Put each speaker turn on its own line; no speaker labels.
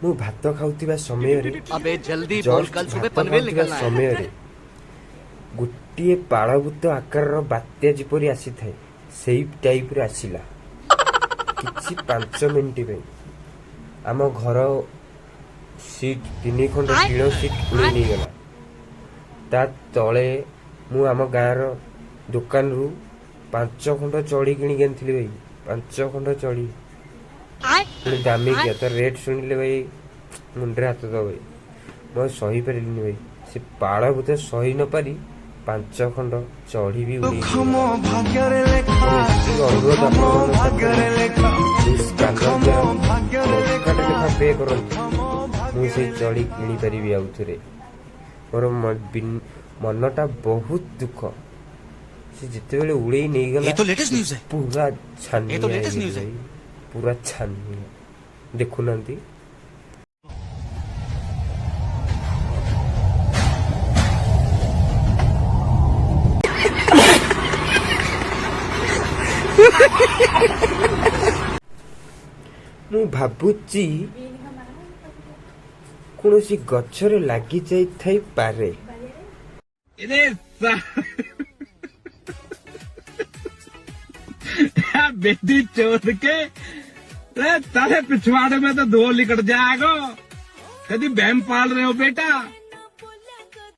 मु भात खाउथिबा समय रे
अबे जल्दी बोल, कल सुबह पनवेल निकलना है।
समय रे गोटे पाळभूत आकार बात्या जिपरि आसी थाए सेई टाइप रे आसिला किछि 5 मिनिट पे आम घर सीट 3 खंड टीण सीट उड़े नहीं गला ता तले मु आम गाँव दुकान रु 5 खंड चढ़ी किणी गेनथिली भाई 5 खंड चढ़ी पुणी दामी किया तो रेट शुणिले भाई मुंडे हाथ दो भाई मैं सही पारिनी भाई से पाड़ भूत सही न पारी 5 खंड चढ़ी भी पे कर मुझे चढ़ी किणी पारि आउ थे मोर मनटा बहुत दुख से जिते बेले उड़े नहीं गला
ये तो लेटेस्ट न्यूज़ है।
पूरा छानिया
ये तो लेटेस्ट न्यूज़ है।
पूरा छानिया देखुना मु भाबुची कौनसी गछरे लागी जाई थाई पारे
बेटी चोद के तारे पिछवाड़े में तो 2 लिकट जाएगा। कभी बहम पाल रहे हो बेटा।